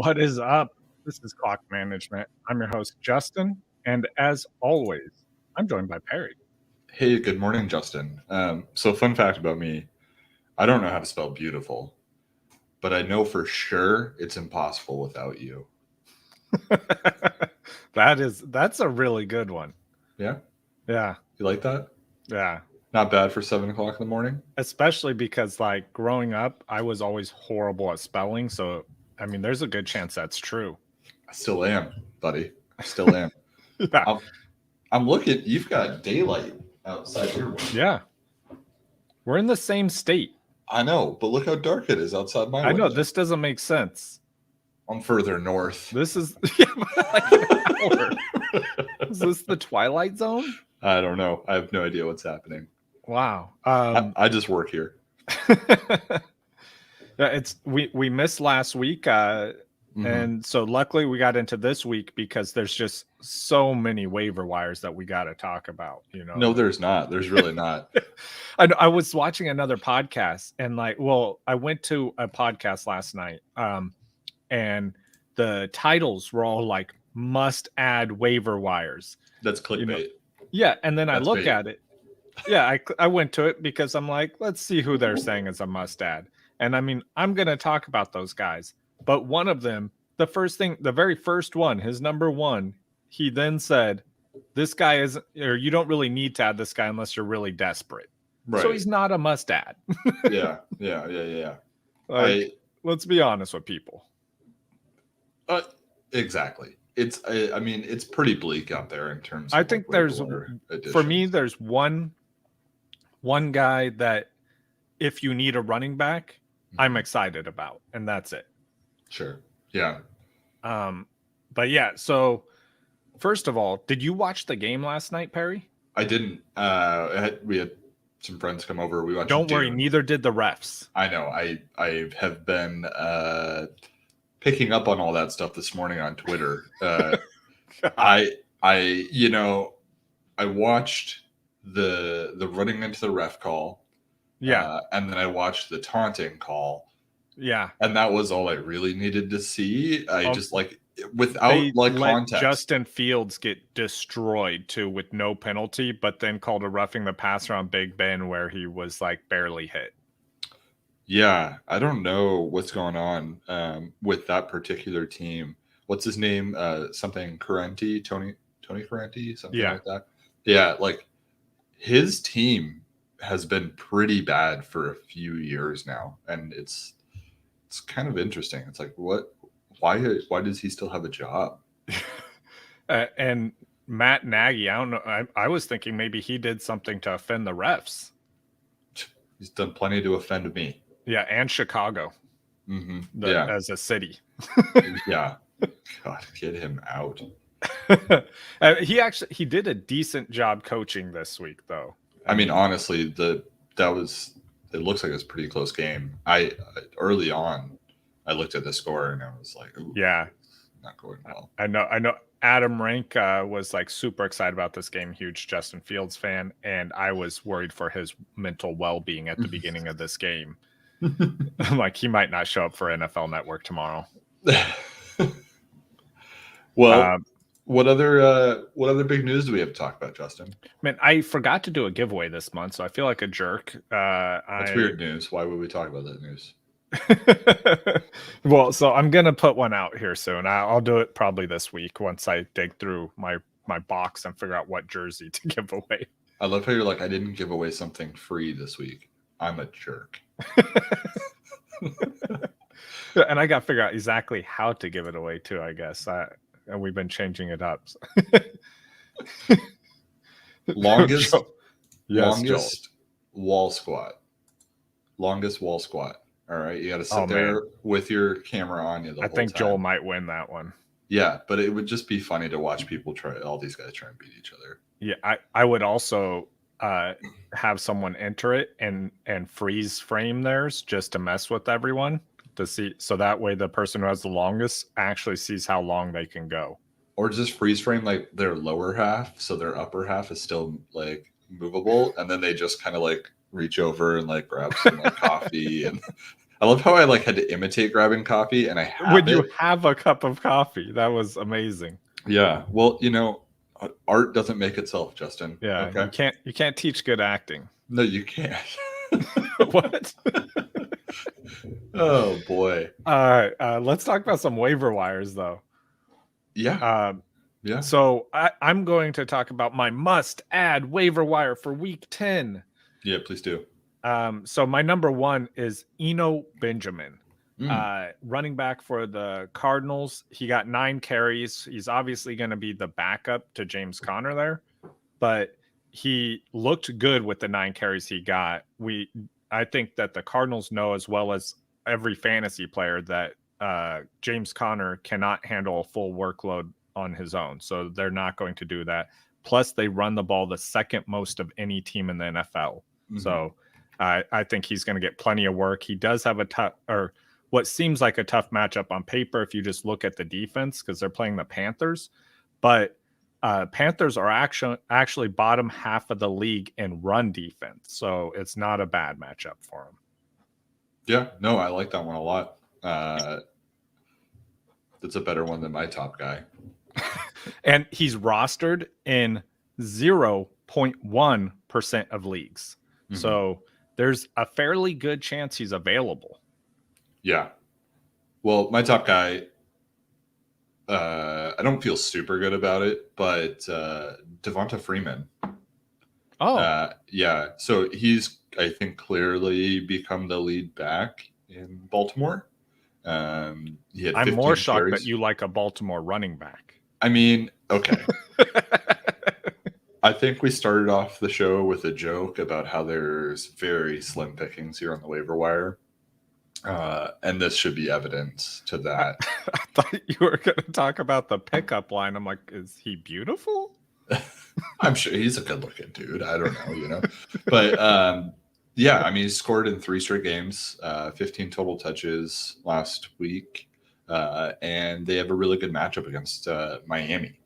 What is up? This is Clock Management. I'm your host, Justin, and as always, I'm joined by Perry. Hey, good morning, Justin. So fun fact about me, I don't know how to spell beautiful, but I know for sure it's impossible without you. That's a really good one. Yeah? Yeah, You like that? yeah. Not bad for 7 o'clock in the morning? Especially because like growing up, I was always horrible at spelling. So I mean, there's a good chance that's true. I still am, buddy. I still am. Yeah. I'm looking, you've got daylight outside your window. Yeah. We're in the same state. I know, but look how dark it is outside my window. I know this doesn't make sense. I'm further north. This is like an hour. Is this the Twilight Zone? I don't know. I have no idea what's happening. Wow. I just work here. Yeah, we missed last week, and so luckily we got into this week because there's just so many waiver wires that we got to talk about. You know, No, there's not. There's really not. I was watching another podcast, and I went to a podcast last night, and the titles were all like "must add waiver wires." That's clickbait. You know? Yeah, and then I look at it. Yeah, I went to it because I'm like, let's see who they're saying is a must add. And I mean, I'm going to talk about those guys. But one of them, the very first one, his number one, he then said, this guy is, or you don't really need to add this guy unless you're really desperate. Right. So he's not a must add. Yeah. Let's be honest with people. Exactly. I mean, it's pretty bleak out there in terms of, I think there's, for me, there's one guy that if you need a running back, I'm excited about, and that's it. Sure. Yeah. But yeah, so first of all, did you watch the game last night, Perry? I didn't. We had some friends come over. We watched. Don't worry, neither did the refs. I know. I have been picking up on all that stuff this morning on Twitter. I watched the running into the ref call. Yeah. And then I watched the taunting call. Yeah. And that was all I really needed to see. Just without context. Justin Fields get destroyed too with no penalty, but then called a roughing the passer on Big Ben where he was like barely hit. Yeah. I don't know what's going on with that particular team. What's his name? Something Correnti, Tony Correnti, something like that. Yeah. Like his team has been pretty bad for a few years now, and it's kind of interesting. It's like, why does he still have a job? And Matt Nagy, I don't know. I was thinking maybe he did something to offend the refs. He's done plenty to offend me. Yeah, and Chicago. As a city. Yeah. God, get him out. He did a decent job coaching this week, though. I mean, honestly, it looks like it was a pretty close game. Early on, I looked at the score and I was like, ooh, yeah, not going well. I know. Adam Rank was like super excited about this game, huge Justin Fields fan, and I was worried for his mental well-being at the beginning of this game. I'm like, he might not show up for NFL Network tomorrow. Well, what other big news do we have to talk about, Justin? Man, I forgot to do a giveaway this month, so I feel like a jerk. That's weird news. Why would we talk about that news? Well, so I'm gonna put one out here soon. I'll do it probably this week once I dig through my box and figure out what jersey to give away. I love how you're like, I didn't give away something free this week. I'm a jerk. And I got to figure out exactly how to give it away too, I guess. And we've been changing it up. Longest wall squat. Longest wall squat. All right. You got to sit there with your camera on you. I think Joel might win that one. Yeah, but it would just be funny to watch all these guys try and beat each other. Yeah, I would also have someone enter it and freeze frame theirs just to mess with everyone to see. So that way the person who has the longest actually sees how long they can go. Or just freeze frame like their lower half, so their upper half is still like movable, and then they just kind of like reach over and like grab some like coffee and I love how I like had to imitate grabbing coffee, and I have When you it. have a cup of coffee, that was amazing. Yeah. Well, art doesn't make itself, Justin. Yeah, Okay. you can't teach good acting. No, you can't. What? Oh boy. All right, let's talk about some waiver wires though. Yeah. Yeah. So I'm going to talk about my must-add waiver wire for Week 10. Yeah. Please do. So my number one is Eno Benjamin, Mm. running back for the Cardinals. He got 9 carries. He's obviously going to be the backup to James Conner there, but he looked good with the 9 carries he got. I think that the Cardinals know, as well as every fantasy player, that James Conner cannot handle a full workload on his own. So they're not going to do that. Plus, they run the ball the second most of any team in the NFL. Mm-hmm. So I think he's going to get plenty of work. He does have a tough, or what seems like a tough matchup on paper if you just look at the defense, because they're playing the Panthers. But Panthers are actually bottom half of the league in run defense. So it's not a bad matchup for him. Yeah, no, I like that one a lot. That's a better one than my top guy. And he's rostered in 0.1% of leagues. Mm-hmm. So there's a fairly good chance he's available. Yeah. Well, my top guy, I don't feel super good about it, but Devonta Freeman. Oh. Yeah. So he's, I think, clearly become the lead back in Baltimore. I'm more shocked carries. That you like a Baltimore running back. I mean, okay. I think we started off the show with a joke about how there's very slim pickings here on the waiver wire. And this should be evidence to that. I thought you were going to talk about the pickup line. I'm like, is he beautiful? I'm sure he's a good looking dude. I don't know, But yeah, I mean, he scored in 3 straight games, 15 total touches last week. And they have a really good matchup against Miami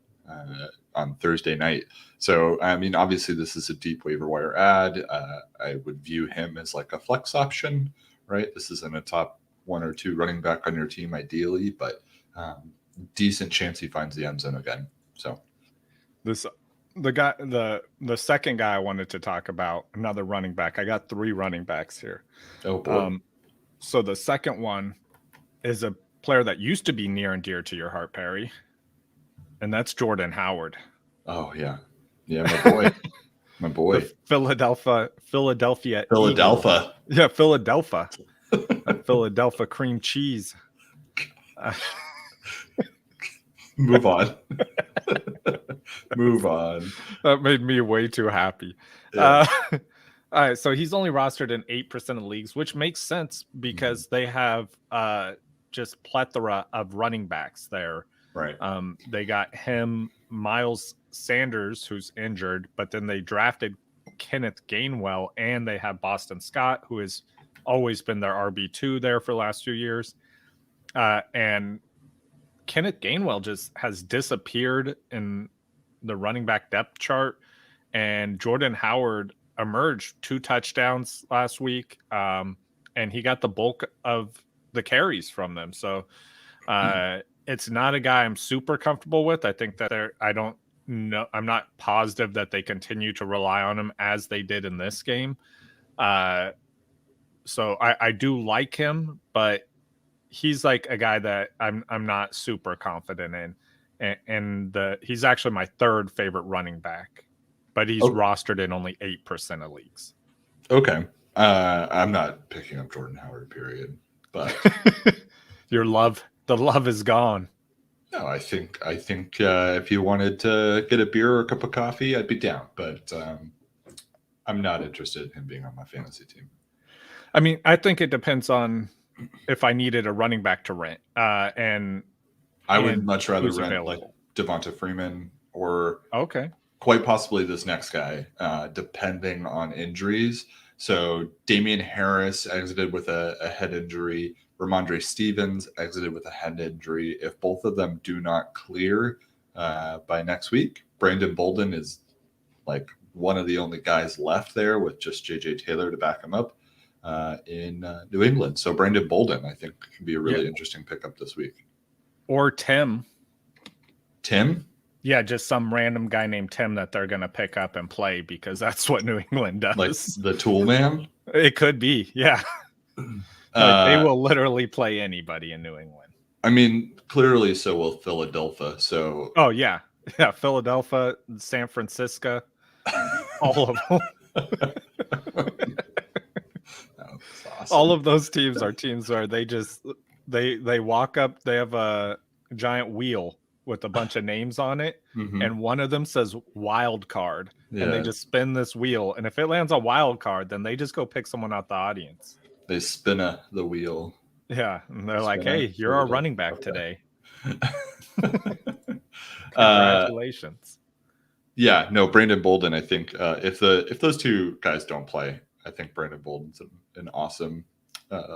on Thursday night. So, I mean, obviously this is a deep waiver wire ad. I would view him as like a flex option, right? This isn't a top 1 or 2 running back on your team ideally, but decent chance he finds the end zone again. So the second guy I wanted to talk about, another running back. I got 3 running backs here. Oh boy. So the second one is a player that used to be near and dear to your heart, Perry, and that's Jordan Howard. Oh yeah, my boy, my boy. The Philadelphia. Eagle. Yeah, Philadelphia. Philadelphia cream cheese. Move on. Move on. That made me way too happy. Yeah. All right, so he's only rostered in 8% of leagues, which makes sense because they have just plethora of running backs there. Right. They got him, Miles Sanders, who's injured, but then they drafted Kenneth Gainwell, and they have Boston Scott, who has always been their RB2 there for the last few years. And Kenneth Gainwell just has disappeared in the running back depth chart, and Jordan Howard emerged 2 touchdowns last week, and he got the bulk of the carries from them. So it's not a guy I'm super comfortable with. I think that I'm not positive that they continue to rely on him as they did in this game. So I do like him, but he's like a guy that I'm not super confident in. And he's actually my 3rd favorite running back, but he's rostered in only 8% of leagues. Okay. I'm not picking up Jordan Howard, period. But the love is gone. No, I think if you wanted to get a beer or a cup of coffee, I'd be down. But I'm not interested in him being on my fantasy team. I mean, I think it depends on if I needed a running back to rent. And I would much rather rent available. like Devonta Freeman or okay, quite possibly this next guy, depending on injuries. So Damian Harris exited with a head injury. Ramondre Stevens exited with a head injury. If both of them do not clear by next week, Brandon Bolden is like one of the only guys left there with just JJ Taylor to back him up. in New England. So Brandon Bolden, I think, can be a really interesting pickup this week. Or Tim. Tim? Yeah, just some random guy named Tim that they're going to pick up and play because that's what New England does. Like the tool man? It could be, yeah. Like they will literally play anybody in New England. I mean, clearly so will Philadelphia. So yeah, Philadelphia, San Francisco, all of them. Awesome. All of those teams are teams where they just they walk up, they have a giant wheel with a bunch of names on it, and one of them says wild card, and they just spin this wheel, and if it lands on wild card, then they just go pick someone out the audience. They spin the wheel. Yeah, and they're like, "Hey, you're our running back today." Congratulations. Yeah, no, Brandon Bolden. I think if those two guys don't play, I think Brandon Bolden's an awesome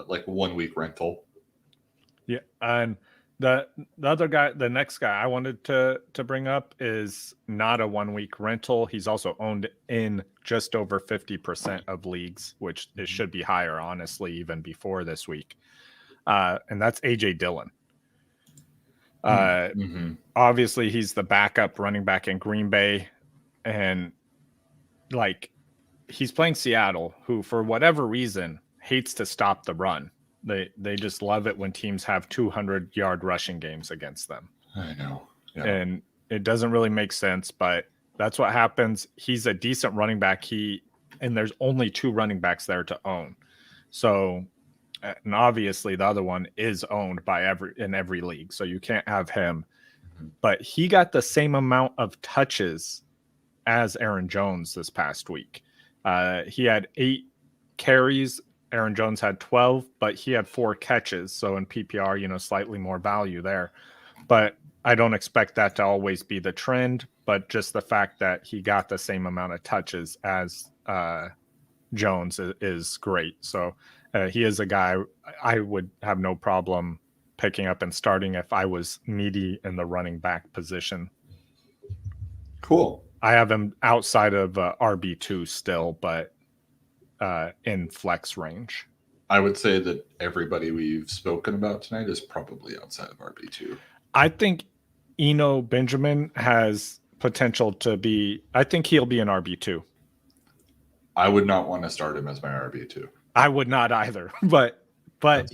like 1 week rental. Yeah, and the other guy, the next guy I wanted to bring up is not a 1 week rental. He's also owned in just over 50% of leagues, which it should be higher, honestly, even before this week. And that's AJ Dillon. Obviously, he's the backup running back in Green Bay, and like he's playing Seattle, who for whatever reason hates to stop the run. They just love it when teams have 200-yard rushing games against them. I know. Yeah. And it doesn't really make sense, but that's what happens. He's a decent running back. And there's only 2 running backs there to own. So, and obviously the other one is owned by every league, so you can't have him. But he got the same amount of touches as Aaron Jones this past week. He had 8 carries. Aaron Jones had 12, but he had 4 catches. So in PPR, slightly more value there. But I don't expect that to always be the trend, but just the fact that he got the same amount of touches as Jones is great. So he is a guy I would have no problem picking up and starting if I was needy in the running back position. Cool. I have him outside of RB2 still, but in flex range. I would say that everybody we've spoken about tonight is probably outside of RB2. I think Eno Benjamin has potential to be, I think he'll be an RB2. I would not want to start him as my RB2. I would not either, but I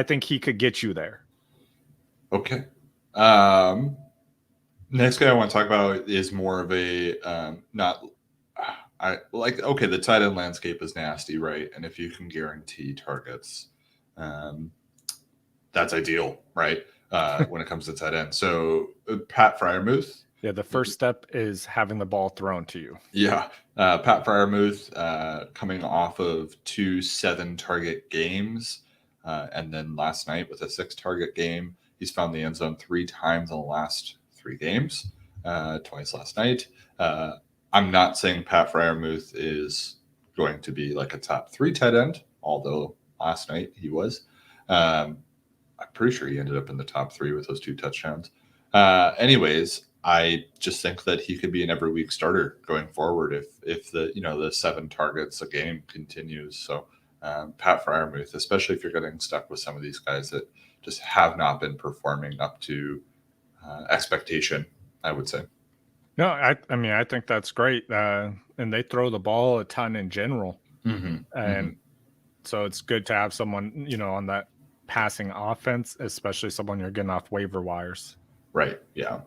think he could get you there. Okay. Next guy I want to talk about is more of a the tight end landscape is nasty, right? And if you can guarantee targets, that's ideal, right? When it comes to tight end. So Pat Freiermuth. Yeah, the first step is having the ball thrown to you. Yeah. Pat Freiermuth coming off of 2 7-target games. And then last night with a 6-target game, he's found the end zone 3 times in the last 3 games, twice last night. I'm not saying Pat Freiermuth is going to be like a top 3 tight end, although last night he was. I'm pretty sure he ended up in the top 3 with those 2 touchdowns. Anyways, I just think that he could be an every week starter going forward if the 7 targets a game continues. So Pat Freiermuth, especially if you're getting stuck with some of these guys that just have not been performing up to expectation, I would say. No, I mean, I think that's great. And they throw the ball a ton in general. And so it's good to have someone, on that passing offense, especially someone you're getting off waiver wires. Right. Yeah.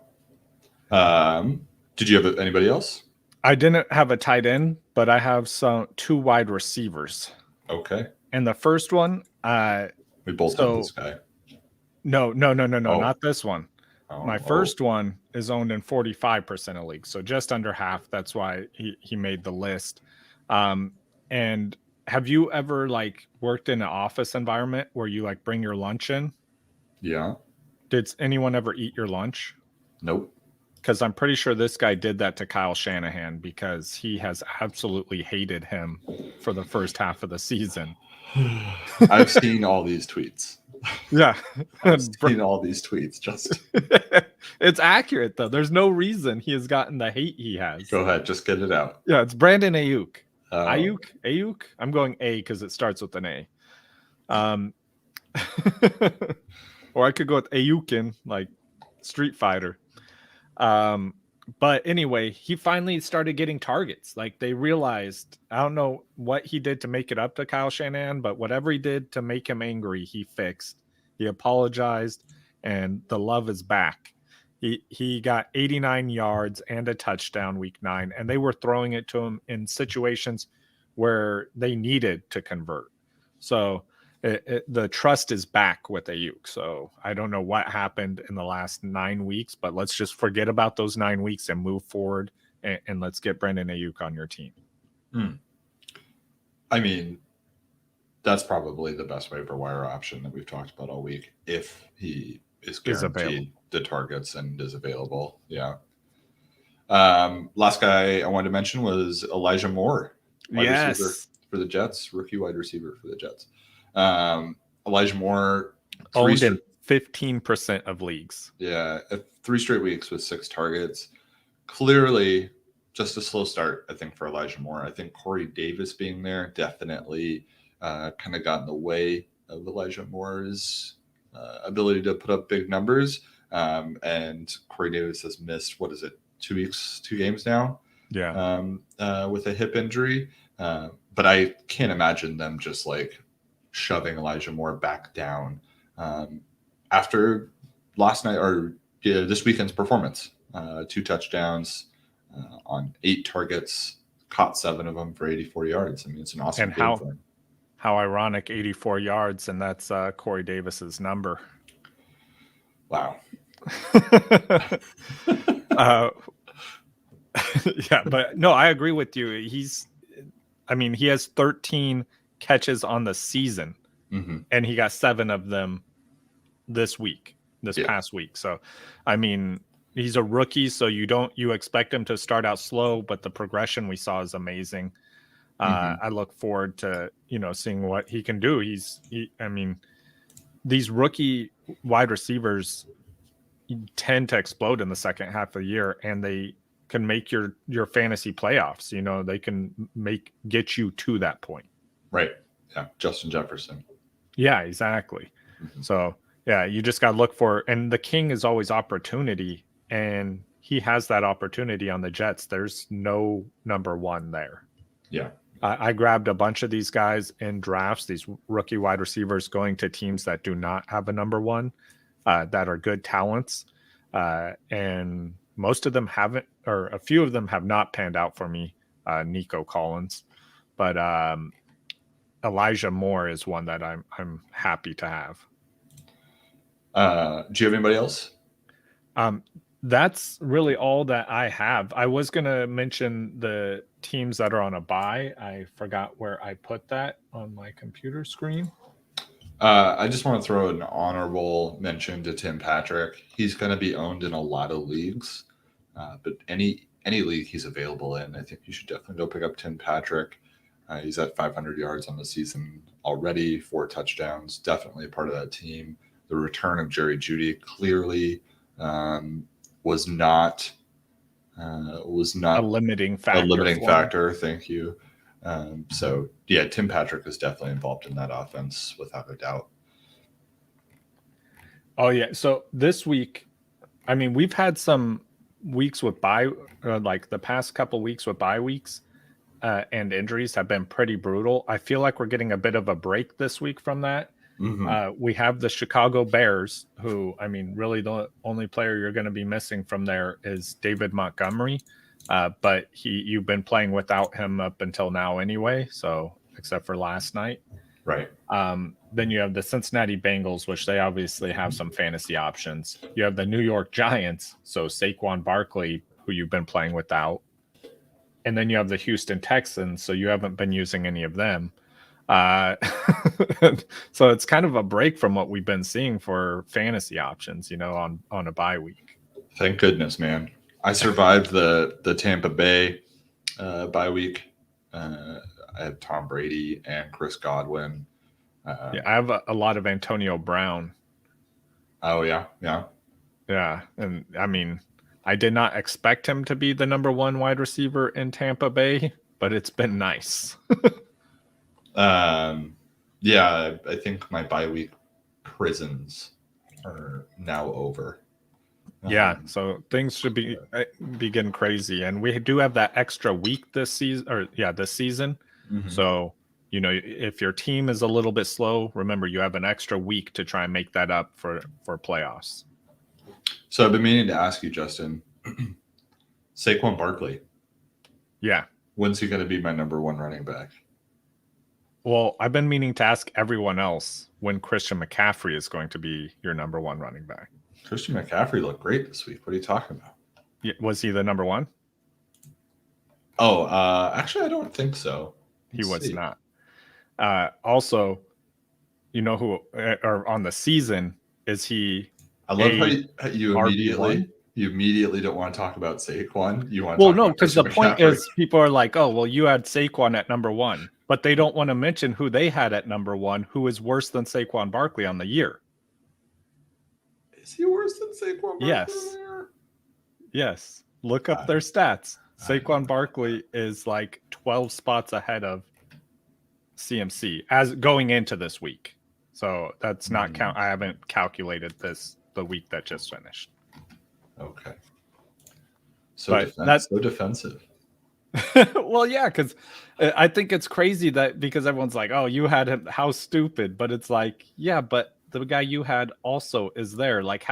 Did you have anybody else? I didn't have a tight end, but I have 2 wide receivers. Okay. And the first one, we both have this guy. No, not this one. My first one is owned in 45% of leagues, so just under half. That's why he made the list. And have you ever worked in an office environment where you bring your lunch in? Yeah. Did anyone ever eat your lunch? Nope. Because I'm pretty sure this guy did that to Kyle Shanahan because he has absolutely hated him for the first half of the season. I've seen all these tweets. Yeah. I've seen all these tweets. Just it's accurate though. There's no reason he has gotten the hate he has. Go ahead, just get it out. Yeah, it's Brandon Ayuk. Ayuk. I'm going A because it starts with an A. Or I could go with Ayukin, like Street Fighter. But anyway, he finally started getting targets. Like they realized, I don't know what he did to make it up to Kyle Shanahan, but whatever he did to make him angry, he fixed. He apologized, and the love is back. He got 89 yards and a touchdown week 9, and they were throwing it to him in situations where they needed to convert. So the trust is back with Ayuk. So I don't know what happened in the last 9 weeks, but let's just forget about those 9 weeks and move forward, and let's get Brandon Ayuk on your team. I mean, that's probably the best waiver wire option that we've talked about all week, if he is guaranteed the targets and is available. Yeah. Last guy I wanted to mention was Elijah Moore, wide receiver for the Jets, rookie wide receiver for the Jets. Elijah Moore owned in 15% of leagues. Yeah, 3 straight weeks with 6 targets. Clearly, just a slow start, I think, for Elijah Moore. I think Corey Davis being there definitely kind of got in the way of Elijah Moore's ability to put up big numbers. And Corey Davis has missed, 2 games now? Yeah. With a hip injury. But I can't imagine them just like shoving Elijah Moore back down after last night or this weekend's performance. 2 touchdowns on 8 targets, caught 7 of them for 84 yards. I mean, it's an awesome game for him. How ironic, 84 yards, and that's Corey Davis's number. Wow. Yeah, but no, I agree with you. He has 13 catches on the season, and he got 7 of them this past week. So, I mean, he's a rookie, so you expect him to start out slow, but the progression we saw is amazing. I look forward to seeing what he can do. These rookie wide receivers tend to explode in the second half of the year, and they can make your fantasy playoffs. They can get you to that point. Right. Yeah. Justin Jefferson. Yeah, exactly. So yeah, you just got to look for, and the king is always opportunity, and he has that opportunity on the Jets. There's no number 1 there. Yeah. I grabbed a bunch of these guys in drafts, these rookie wide receivers going to teams that do not have a number 1, that are good talents. And most of them haven't, or a few of them have not panned out for me. Nico Collins, but Elijah Moore is one that I'm happy to have. Do you have anybody else? That's really all that I have. I was going to mention the teams that are on a bye. I forgot where I put that on my computer screen. I just want to throw an honorable mention to Tim Patrick. He's going to be owned in a lot of leagues, but any league he's available in, I think you should definitely go pick up Tim Patrick. He's at 500 yards on the season already, 4 touchdowns, definitely a part of that team. The return of Jerry Jeudy clearly was not a limiting factor. Thank you. So yeah, Tim Patrick is definitely involved in that offense without a doubt. Oh yeah. So this week, we've had some weeks with bye, like the past couple weeks with bye weeks, and injuries have been pretty brutal. I feel like we're getting a bit of a break this week from that. We have the Chicago Bears, who, really the only player you're going to be missing from there is David Montgomery. But you've been playing without him up until now anyway, so except for last night. Right. Then you have the Cincinnati Bengals, which they obviously have some fantasy options. You have the New York Giants, so Saquon Barkley, who you've been playing without. And then you have the Houston Texans, so you haven't been using any of them. So it's kind of a break from what we've been seeing for fantasy options, on a bye week. Thank goodness, man. I survived the Tampa Bay bye week. I had Tom Brady and Chris Godwin. I have a lot of Antonio Brown. Oh, yeah. And I did not expect him to be the number 1 wide receiver in Tampa Bay, but it's been nice. Yeah, I think my bye week prisons are now over. Yeah, so things should be getting crazy, and we do have that extra week this season, this season. Mhm. So if your team is a little bit slow, remember you have an extra week to try and make that up for playoffs. So I've been meaning to ask you, Justin, Saquon Barkley. Yeah. When's he going to be my number one running back? Well, I've been meaning to ask everyone else when Christian McCaffrey is going to be your number one running back. Christian McCaffrey looked great this week. What are you talking about? Was he the number one? Oh, actually, I don't think so. He was not. Also, you know who, or on the season, is he? I love how you immediately don't want to talk about Saquon. You want to talk about because the point is people are like, oh, well, you had Saquon at number one, but they don't want to mention who they had at number one, who is worse than Saquon Barkley on the year. Is he worse than Saquon Barkley? Yes. Yes. Look up their stats. Saquon Barkley is like 12 spots ahead of CMC as going into this week. So that's not count. I haven't calculated the week that just finished. Okay. So that's so defensive. Well, yeah, because I think it's crazy that because everyone's like, oh, you had him, how stupid. But it's like, yeah, but the guy you had also is there. Like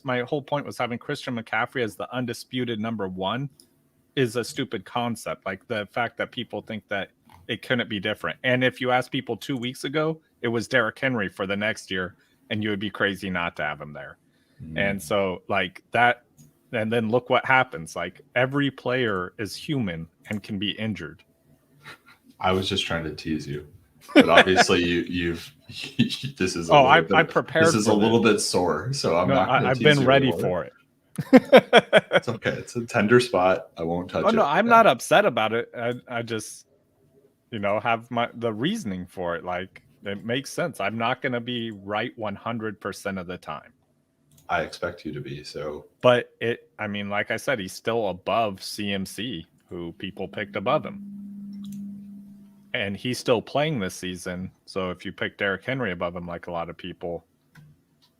my whole point was having Christian McCaffrey as the undisputed number one is a stupid concept. Like the fact that people think that it couldn't be different. And if you asked people 2 weeks ago, it was Derrick Henry for the next year, and you would be crazy not to have him there. And so like that, and then look what happens. Like every player is human and can be injured. I was just trying to tease you, but obviously you've this is I prepared. This is a little bit sore, so I've been ready for it. It's okay. It's a tender spot. I won't touch it. No, I'm not upset about it. I just have the reasoning for it. Like it makes sense. I'm not going to be right 100% of the time. I expect you to be so. But like I said, he's still above CMC, who people picked above him. And he's still playing this season. So if you pick Derrick Henry above him, like a lot of people,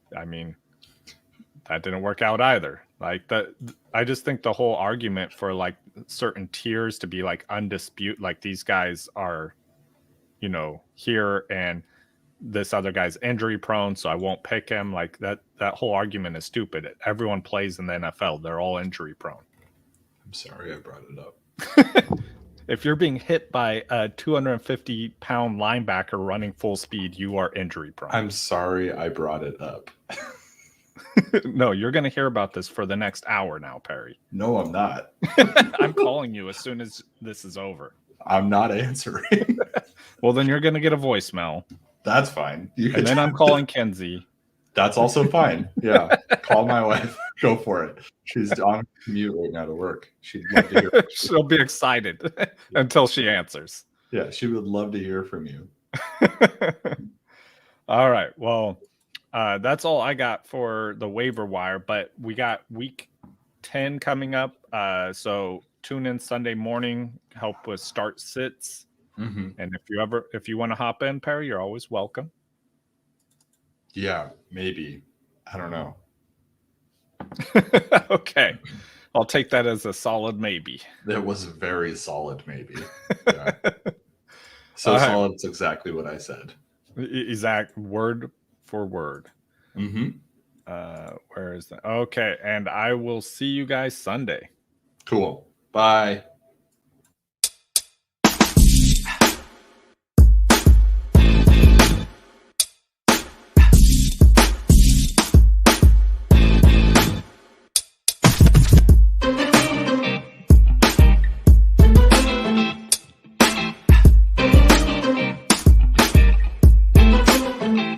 that didn't work out either. Like I just think the whole argument for like certain tiers to be like undisputed, like these guys are, here and this other guy's injury prone, so I won't pick him. Like that whole argument is stupid. Everyone plays in the NFL. They're all injury prone. I'm sorry I brought it up. If you're being hit by a 250-pound linebacker running full speed, you are injury prone. I'm sorry I brought it up. No, you're going to hear about this for the next hour now, Perry. No, I'm not. I'm calling you as soon as this is over. I'm not answering. Well, then you're going to get a voicemail. That's fine. And then I'm calling Kenzie. That's also fine. Yeah. Call my wife. Go for it. She's on commute right now to work. She'd love to hear. She'll be excited until she answers. Yeah, she would love to hear from you. All right. Well, that's all I got for the waiver wire, but we got week 10 coming up. So tune in Sunday morning, help with start sits. Mm-hmm. And if you want to hop in, Perry, you're always welcome. Yeah, maybe. I don't know. Okay. I'll take that as a solid maybe. That was a very solid maybe. Yeah. So solid, it's exactly what I said. Exact word for word. Mm-hmm. Where is that? Okay. And I will see you guys Sunday. Cool. Bye.